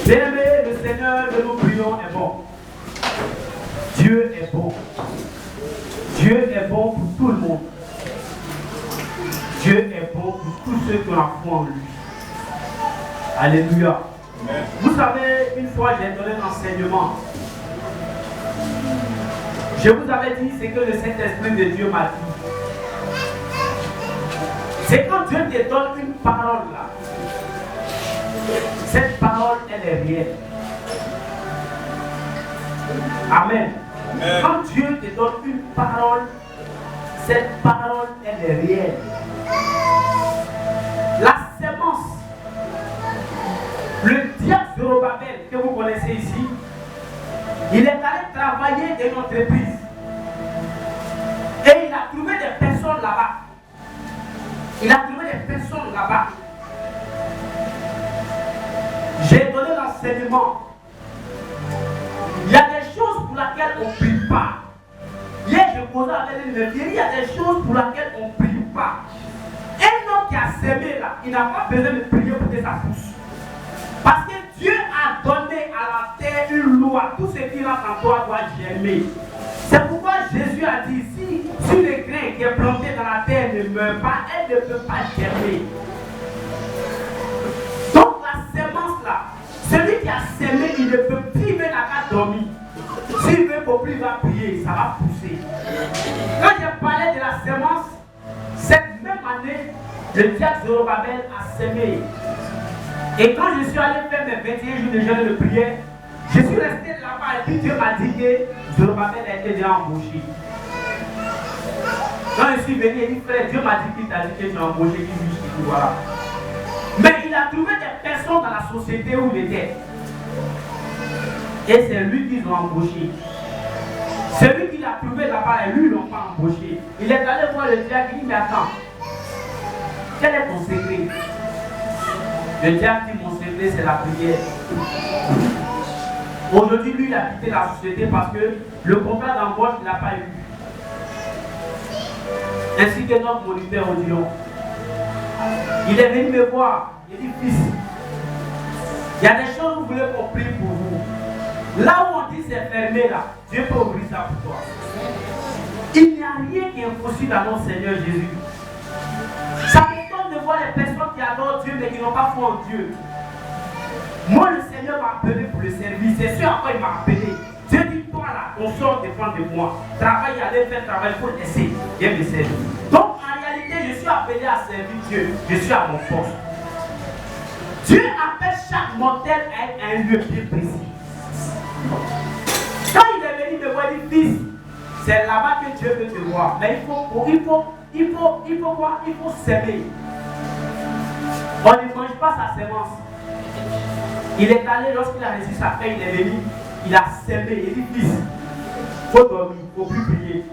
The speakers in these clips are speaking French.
Bien-aimé, le Seigneur que nous prions est bon. Dieu est bon. Dieu est bon pour tout le monde. Dieu est bon pour tous ceux qui ont la foi en lui. Alléluia. Amen. Vous savez, une fois j'ai donné un enseignement. Je vous avais dit ce que le Saint-Esprit de Dieu m'a dit. C'est quand Dieu te donne une parole là. Cette parole, elle est réelle. Amen. Amen. Quand Dieu te donne une parole, cette parole, elle est réelle. La sémence, le diable Zorobabel que vous connaissez ici, il est allé travailler dans une entreprise. Et il a trouvé des personnes là-bas. Il a trouvé des personnes là-bas. J'ai donné l'enseignement. Il y a des choses pour lesquelles on ne prie pas. Hier, je posais avec une il y a des choses pour lesquelles on ne prie pas. Un homme qui a sémé là, il n'a pas besoin de prier pour que ça pousse. Parce que Dieu a donné à la terre une loi. Tout ce qui rentre en toi doit germer. C'est pourquoi Jésus a dit, si le grain qui est planté dans la terre ne meurt pas, elle ne peut pas germer. Donc la sémence là, celui qui a sémé, il ne peut plus mettre la carte dormir. S'il veut pour plus, il va prier, ça va pousser. Quand j'ai parlé de la sémence, cette même année, le diable Zorobabel a sémé. Et quand je suis allé faire mes 21 jours de jeûne de prière, je suis resté là-bas et puis Dieu m'a dit que Zorobabel a été déjà embauché. Quand je suis venu, il dit frère, Dieu m'a dit qu'il t'a dit que tu es embauché, qu'il dit voilà. Mais il a trouvé des personnes dans la société où il était. Et c'est lui qu'ils ont embauché. Celui qu'il a trouvé là-bas, et lui, ils ne l'ont pas embauché. Il est allé voir le diable, il dit, mais attends, quel est ton secret? Le diable dit, mon secret, c'est la prière. Aujourd'hui, lui, il a quitté la société parce que le contrat d'embauche, il n'a pas eu. Ainsi que notre moniteur Odilon. Il est venu me voir. Il dit, fils, il y a des choses que vous voulez qu'on prie pour vous. Là où on dit c'est fermé là, Dieu peut ouvrir ça pour toi. Il n'y a rien qui est impossible à notre Seigneur Jésus. Ça m'étonne de voir les personnes qui adorent Dieu mais qui n'ont pas foi en Dieu. Moi, le Seigneur m'a appelé pour le service. C'est sûr à quoi il m'a appelé. Dieu dit, toi là, on sort dépend de moi. Travaille, allez faire travail, il faut laisser. Viens me servir. Donc, en réalité, je suis appelé à servir Dieu. Je suis à mon poste. Dieu appelle chaque mortel à un lieu bien précis. Quand il est venu me voir, il dit, fils, c'est là-bas que Dieu veut te voir. Mais il faut quoi? Il faut s'aimer. On ne mange pas sa sémence. Il est allé, lorsqu'il a reçu sa paix, il est venu, il a sémé. Il dit, fils, il faut dormir, il ne faut plus prier.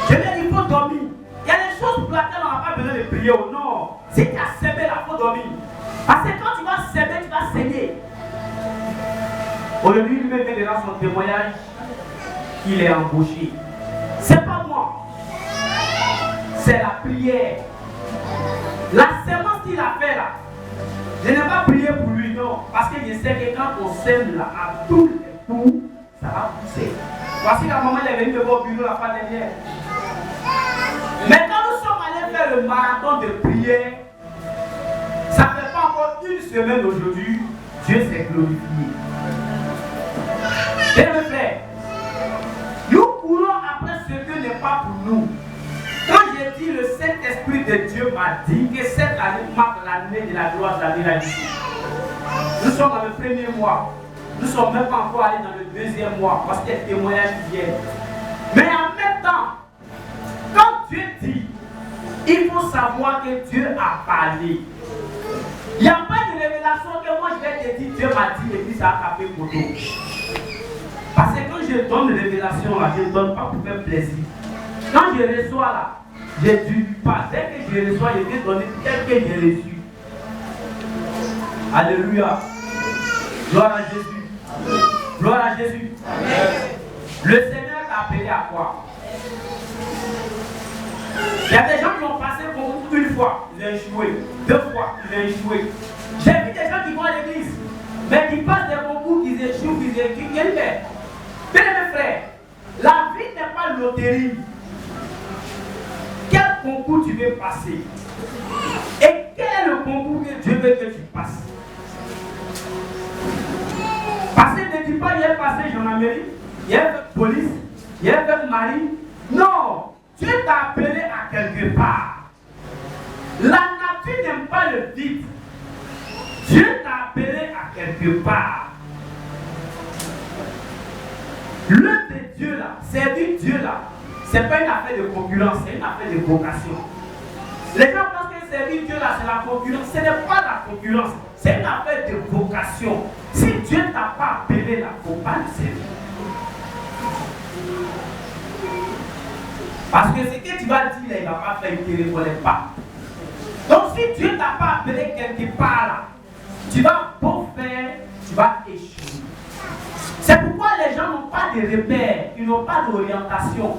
Je lui ai dit, il faut dormir. Il y a des choses pour lesquelles on n'a pas besoin de prier. Non. Si tu as sémé, là, il faut dormir. Parce que quand tu vas s'aimer, tu vas saigner. Aujourd'hui, lui-même vient de dans son témoignage qu'il est embauché. C'est pas moi. C'est la prière. La sémence qu'il a fait là, je n'ai pas prié pour lui, non. Parce que je sais que quand on sème là, à tous les coups, ça va pousser. Voici la maman, elle est venue me voir au bureau la fois dernière. Mais quand nous sommes allés faire le marathon de prière, ça ne fait pas encore une semaine aujourd'hui, Dieu s'est glorifié. Bien mes frères, nous courons après ce que n'est pas pour nous. Quand j'ai dit le Saint-Esprit de Dieu m'a dit que cette année marque l'année de la gloire de la vie. Nous sommes dans le premier mois. Nous ne sommes même pas encore allés dans le deuxième mois parce qu'il y a des témoignages qui viennent. Mais en même temps, quand Dieu dit, il faut savoir que Dieu a parlé. Il n'y a pas de révélation que moi je vais te dire, Dieu m'a dit et puis ça a tapé pour nous. Parce que quand je donne une révélation là, je ne donne pas pour faire plaisir. Quand je reçois là, je ne dis pas. Dès que je reçois, je vais donner tel que j'ai reçu. Alléluia. Gloire à Jésus. Gloire à Jésus. Amen. Le Seigneur t'a appelé à quoi? Il y a des gens qui ont passé pour une fois, ils ont échoué. 2 fois, ils ont échoué. J'ai vu des gens qui vont à l'église. guérir, quel concours tu veux passer? Et quel est le concours que Dieu veut que tu passes? Passer ne dit pas, il est passé gendarmerie, il est fait police, il est fait marine. Non, Dieu t'a appelé à quelque part. La nature n'aime pas le vide. Dieu t'a appelé à quelque part. L'œuvre de Dieu là, servir Dieu là, ce n'est pas une affaire de concurrence, c'est une affaire de vocation. Les gens pensent que servir Dieu là, c'est la concurrence. Ce n'est pas la concurrence, c'est une affaire de vocation. Si Dieu ne t'a pas appelé là, il ne faut pas le servir. Parce que ce que tu vas dire là, il ne va pas faire, il ne te reconnaît pas. Donc si Dieu ne t'a pas appelé quelque part là, tu vas beau faire, tu vas échouer. C'est pourquoi les gens n'ont pas de repères, ils n'ont pas d'orientation.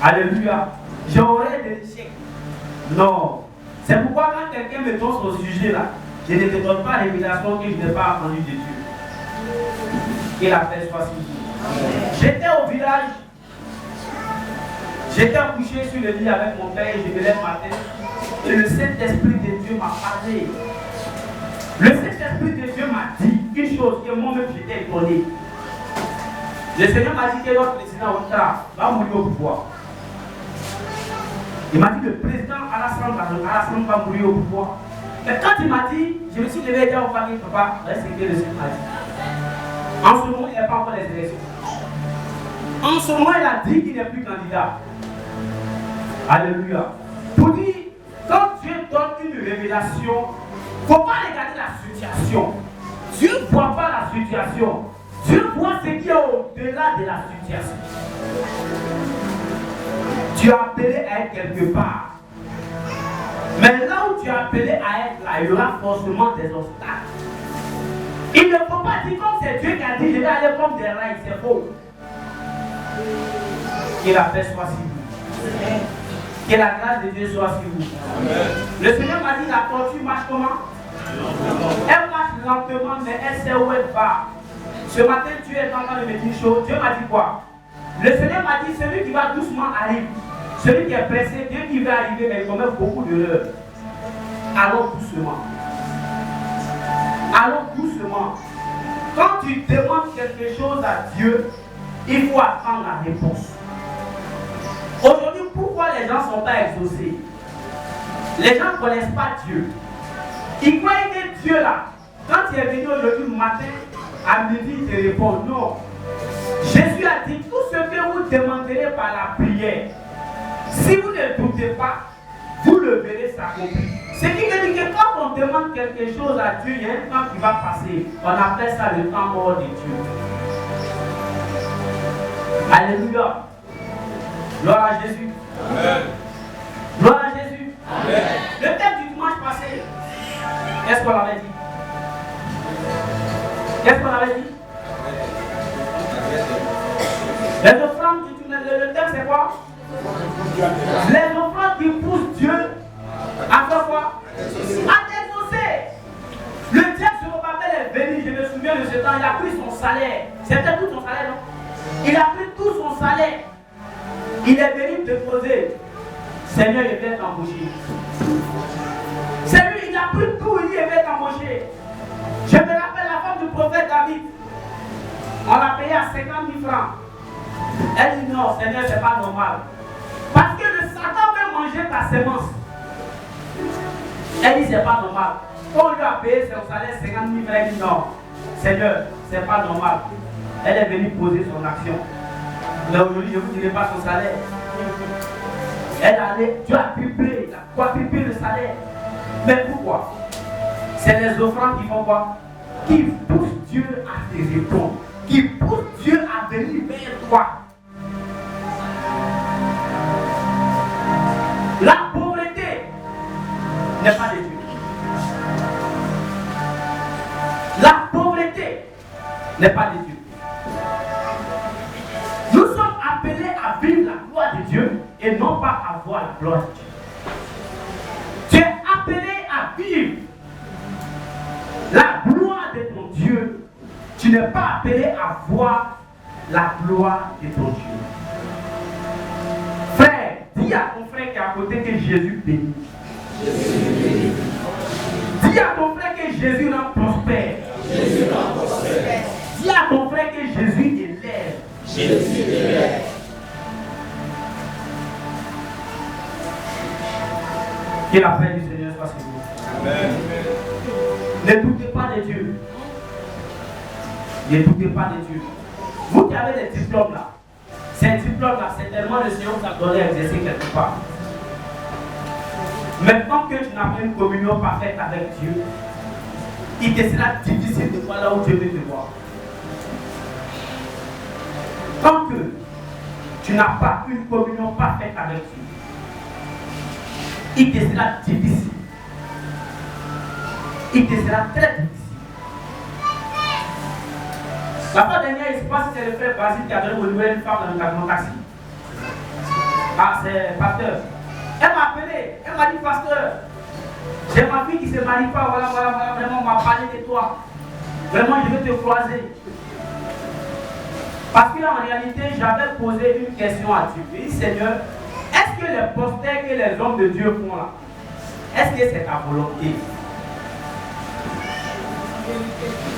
Alléluia. J'aurai des échecs. Non. C'est pourquoi quand quelqu'un me donne son sujet là, je ne te donne pas révélation que je n'ai pas entendue de Dieu. Que la paix soit sur vous. J'étais au village. J'étais couché sur le lit avec mon père et je me lève matin. Et le Saint-Esprit de Dieu m'a parlé. Le Saint-Esprit de Dieu m'a dit une chose que moi-même j'étais étonné. Le Seigneur m'a dit que notre président Ouattara va mourir au pouvoir. Il m'a dit le président Alassane va mourir au pouvoir. Mais quand il m'a dit, je me suis levé et dit aux familles, papa, c'est ce que le Seigneur m'a dit. En ce moment, il n'y a pas encore les élections. En ce moment, il a dit qu'il n'est plus candidat. Alléluia. Pour dire, quand Dieu donne une révélation, il ne faut pas regarder la situation. Dieu ne voit pas la situation. Dieu voit ce qui est au-delà de la situation. Tu es appelé à être quelque part. Mais là où tu es appelé à être là, il y aura forcément des obstacles. Il ne faut pas dire comme c'est Dieu qui a dit, je vais aller comme des rails, c'est faux. Que la paix soit sur vous. Que la grâce de Dieu soit sur vous. Amen. Le Seigneur m'a dit, la tortue marche comment? Elle marche lentement, mais elle sait où elle va. Ce matin, Dieu est en train de me dire une chose. Dieu m'a dit quoi? Le Seigneur m'a dit, celui qui va doucement arrive. Celui qui est pressé, Dieu qui va arriver, mais il commet beaucoup d'erreurs. Allons doucement. Allons doucement. Quand tu demandes quelque chose à Dieu, il faut attendre la réponse. Aujourd'hui, pourquoi les gens ne sont pas exaucés? Les gens ne connaissent pas Dieu. Ils croient que Dieu là, quand il est venu aujourd'hui matin, à midi, il te répond non. Jésus a dit tout ce que vous demanderez par la prière. Si vous ne doutez pas, vous le verrez s'accomplir. Ce qui veut dire que quand on demande quelque chose à Dieu, il y a un temps qui va passer. On appelle ça le temps mort de Dieu. Alléluia. Gloire à Jésus. Amen. Gloire à Jésus. Amen. Le thème du dimanche passé, qu'est-ce qu'on avait dit? Qu'est-ce qu'on avait dit? Les offrandes, le thème c'est quoi? Les offrandes qui poussent Dieu à faire quoi? À t'exaucer. Le diable sur Babel est venu, je me souviens de ce temps, il a pris son salaire. C'était tout son salaire, non? Il a pris tout son salaire. Il est venu te poser. Seigneur, il vient t'embaucher. C'est lui, il a pris tout, il vient t'embaucher. Je me rappelle la femme du prophète David. On l'a payé à 50 000 francs. Elle dit non, Seigneur, c'est pas normal. Parce que le Satan veut manger ta sémence. Elle dit c'est pas normal. On lui a payé son salaire 50 000 francs. Elle dit non, Seigneur, c'est pas normal. Elle est venue poser son action. Mais aujourd'hui, je ne vous dirai pas son salaire. Elle allait, Dieu a triplé, il a quadruplé le salaire. Mais pourquoi? C'est les offrandes qui font quoi? Qui poussent Dieu à te répondre. Qui poussent Dieu à venir vers toi. La pauvreté n'est pas de Dieu. La pauvreté n'est pas de Dieu. Nous sommes appelés à vivre la gloire de Dieu et non pas à voir la gloire de Dieu. Tu es appelé à vivre la gloire de ton Dieu. Tu n'es pas appelé à voir la gloire de ton Dieu. Dis à ton frère qui est à côté que Jésus bénit. Dis à ton frère que Jésus rend prospère. Dis à ton frère que Jésus élève. Que la paix du Seigneur soit sur vous. Amen. Ne doutez pas de Dieu. Ne doutez pas de Dieu. Vous qui avez des diplômes là, ces diplômes-là, c'est tellement le Seigneur t'a donné à exercer quelque part. Maintenant que tu n'as pas une communion parfaite avec Dieu, il te sera difficile de voir là où Dieu veut te voir. Tant que tu n'as pas une communion parfaite avec Dieu, il te sera difficile. Il te sera très difficile. La fois dernière, il se passe que c'est le frère Basile qui a donné aux nouvelles une femme dans mon taxi. Ah, c'est pasteur. Elle m'a appelé, elle m'a dit pasteur, j'ai ma fille qui ne se marie pas, voilà, vraiment, on m'a parlé de toi. Vraiment, je vais te croiser. Parce qu'en réalité, j'avais posé une question à Dieu. J'ai dit, Seigneur, est-ce que les posters que les hommes de Dieu font là, est-ce que c'est ta volonté?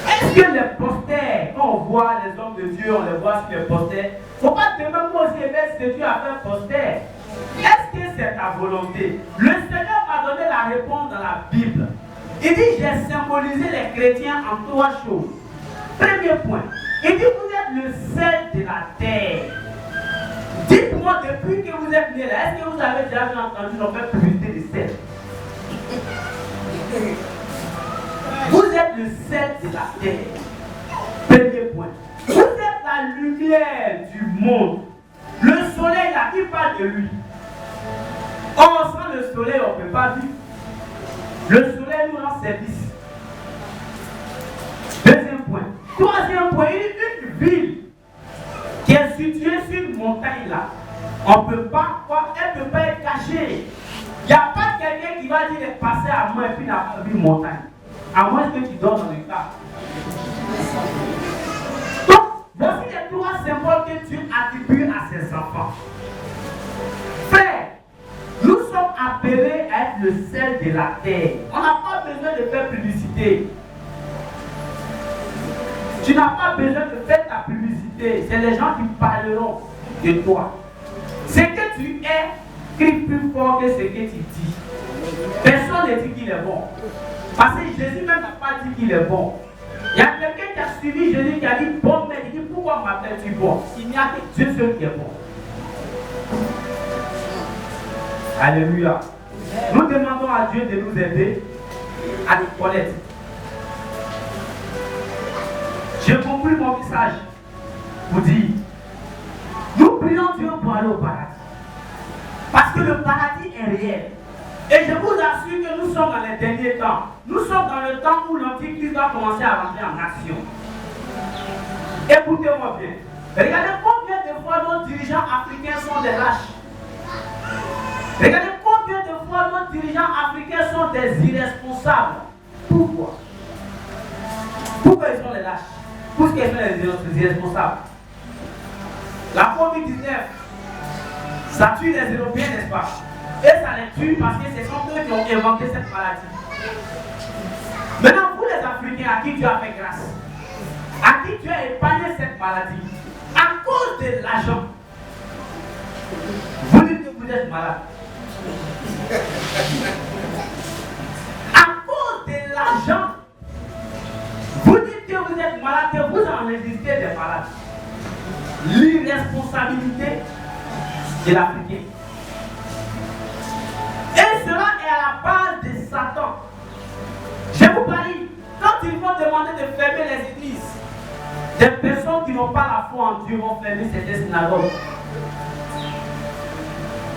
Est-ce que les posters, quand on voit les hommes de Dieu, on les voit sur les posters, il ne faut pas demander moi aussi, mais Dieu a fait un poster. Est-ce que c'est ta volonté? Le Seigneur m'a donné la réponse dans la Bible. Il dit, j'ai symbolisé les chrétiens en 3 choses. Premier point, il dit, vous êtes le sel de la terre. Dites-moi, depuis que vous êtes nés là, est-ce que vous avez déjà entendu qu'on fait publicité de sel? Vous êtes le sel de la terre. Premier point. Vous êtes la lumière du monde. Le soleil là, qui parle de lui. Or, sans le soleil, on ne peut pas vivre. Le soleil nous rend service. Deuxième point. Troisième point, une ville qui est située sur une montagne là. On ne peut pas voir, elle ne peut pas être cachée. Il n'y a pas quelqu'un qui va dire passer à moi et puis n'a pas vu une montagne. À moins que tu dors dans le cas. Donc, voici les 3 symboles que Dieu attribue à ses enfants. Frère, nous sommes appelés à être le sel de la terre. On n'a pas besoin de faire publicité. Tu n'as pas besoin de faire ta publicité. C'est les gens qui parleront de toi. Ce que tu es crie plus fort que ce que tu dis. Personne ne dit qu'il est bon. Parce que Jésus même n'a pas dit qu'il est bon. Il y a quelqu'un qui a suivi Jésus qui a dit bon, mais il dit pourquoi m'appelles-tu bon? Il n'y a que Dieu seul qui est bon. Alléluia. Nous demandons à Dieu de nous aider à nous connaître. J'ai conclu mon message pour dire nous prions Dieu pour aller au paradis. Parce que le paradis est réel. Et je vous assure que nous sommes dans les derniers temps. Nous sommes dans le temps où l'Antichrist va commencer à rentrer en action. Écoutez-moi bien. Regardez combien de fois nos dirigeants africains sont des lâches. Regardez combien de fois nos dirigeants africains sont des irresponsables. Pourquoi? Pourquoi ils sont les lâches? Pourquoi ils sont les irresponsables? La COVID-19, ça tue les Européens, n'est-ce pas? Et ça les tue parce que ce sont eux qui ont inventé cette maladie. Maintenant, vous les Africains à qui Dieu a fait grâce, à qui Dieu a épargné cette maladie, à cause de l'argent, vous dites que vous êtes malade. À cause de l'argent, vous dites que vous êtes malade, que vous enregistrez des malades. L'irresponsabilité de l'Africain. Et cela est à la base de Satan. Je vous parie, quand ils vont demander de fermer les églises, des personnes qui n'ont pas la foi en Dieu vont fermer ces synagogues.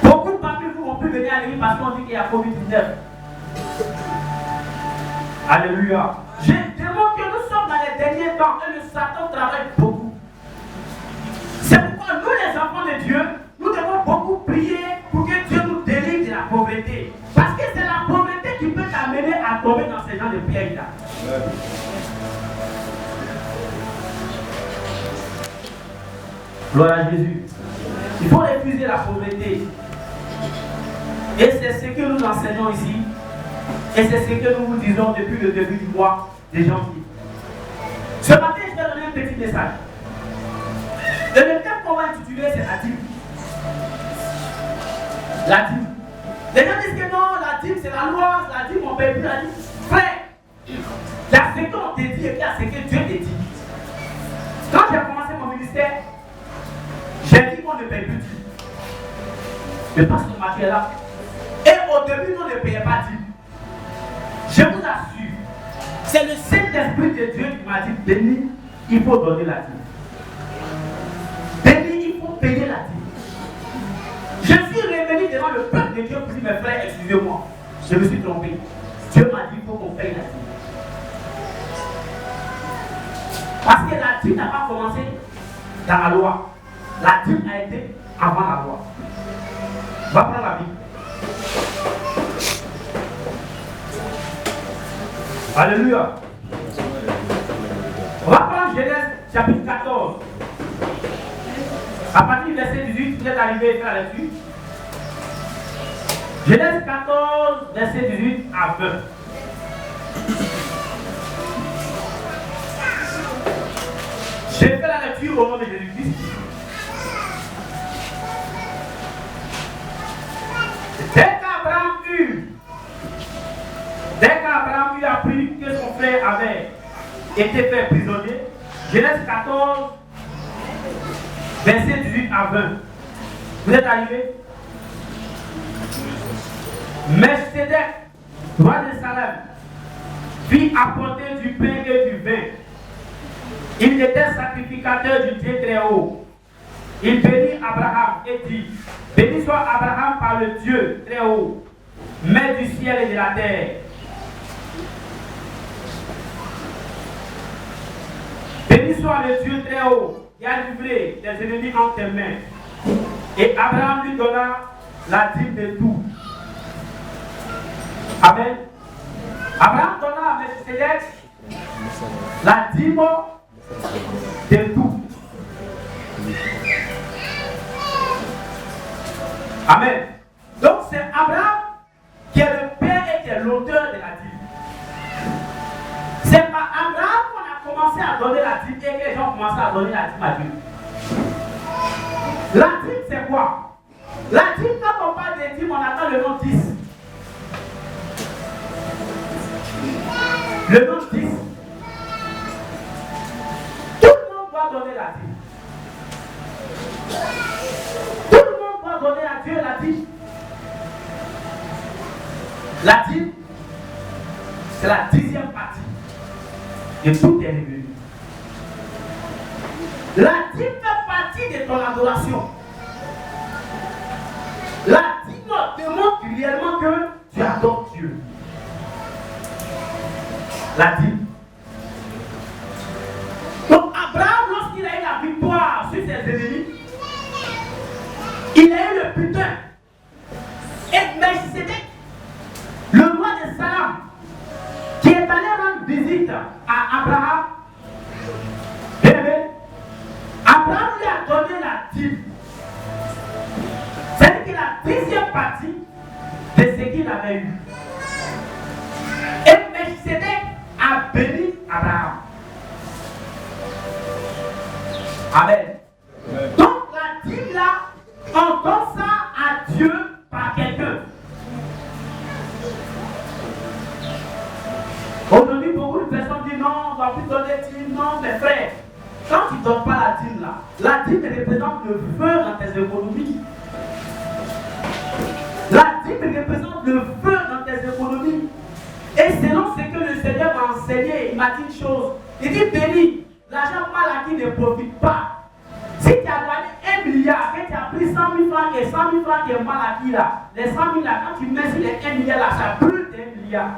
Beaucoup parmi vous vont plus venir à l'église parce qu'on dit qu'il y a COVID-19. Alléluia. Je demande que nous sommes dans les derniers temps et le Satan travaille beaucoup. C'est pourquoi nous les enfants de Dieu, nous devons beaucoup prier pour que Dieu nous délivre de la pauvreté. Parce que c'est la pauvreté qui peut t'amener à tomber dans ces genres de pièges-là. Gloire à Jésus. Il faut refuser la pauvreté. Et c'est ce que nous enseignons ici. Et c'est ce que nous vous disons depuis le début du mois de janvier. Ce matin, je vais donner un petit message. Et le thème qu'on va intituler, c'est la dîme. La dîme. Les gens disent que non, la dîme, c'est la loi, la dîme, on ne paye plus la dîme. Frère, il y a ce qu'on te dit et puis il y a ce que Dieu te dit. Quand j'ai commencé mon ministère, j'ai dit qu'on ne paye plus de dîme. Le pasteur Mathieu est là. Et au début, nous ne payons pas dîme. Je vous assure, c'est le Saint-Esprit de Dieu qui m'a dit, Béni, il faut donner la dîme. Béni, il faut payer la dîme. Je suis revenu devant le peuple de Dieu pour dire, mes frères, excusez-moi, je me suis trompé. Dieu m'a dit, il faut qu'on paye la dîme. Parce que la dîme n'a pas commencé dans la loi. La dîme a été avant la loi. On va prendre la Bible. Alléluia. On va prendre Genèse chapitre 14. À partir du verset 18, vous êtes arrivé à faire la lecture. Genèse 14, verset 18 à 20. J'ai fait la lecture au nom de Jésus-Christ. Dès qu'Abraham eut appris que son frère avait été fait prisonnier, Genèse 14, verset 18 à 20. Vous êtes arrivés? Melchisedec, roi de Salem, fit apporter du pain et du vin. Il était sacrificateur du Dieu très haut. Il bénit Abraham et dit, béni soit Abraham par le Dieu très haut, maître du ciel et de la terre. Béni soit le Dieu très haut, qui a livré les ennemis entre tes mains. Et Abraham lui donna la dîme de tout. Amen. Abraham donna à Melchisedec la dîme de tout. Amen. Donc c'est Abraham qui est le père et qui est l'auteur de la dîme. C'est par Abraham qu'on a commencé à donner la dîme et que les gens ont commencé à donner la dîme à Dieu. La dîme c'est quoi? La dîme, quand on parle de dîme, on attend le nom 10. Le nom 10. Tout le monde doit donner la dîme. Tout le monde doit donner à Dieu la dîme. La dîme, c'est la 10e partie de tout tes revenus. La dîme fait partie de ton adoration. La dîme démontre réellement que tu adores Dieu. La dîme. Donc Abraham, lorsqu'il a eu la victoire sur ses ennemis, il a eu le butin. Et Melchisedec, le roi de Salem, qui est allé rendre visite à Abraham, bien aimé, Abraham lui a donné la dîme. C'est-à-dire que la 10e partie de ce qu'il avait eu. Et Melchisedec a béni Abraham. Amen. Donc la dîme là, on donne ça à Dieu par quelqu'un. Aujourd'hui, beaucoup de personnes disent non, on ne va plus donner dîme. Non, mes frères, quand tu ne donnes pas la dîme là, la dîme représente le feu dans tes économies. La dîme représente le feu dans tes économies. Et selon ce que le Seigneur m'a enseigné, il m'a dit une chose. Il dit, béni, l'argent mal acquis ne profite pas. Si tu as gagné 1 milliard et tu as pris 100 000 francs et 100 000 francs qui est mal acquis là, les 100 000 là, quand tu mets sur les 1 milliard là, ça brûle des 1 milliard.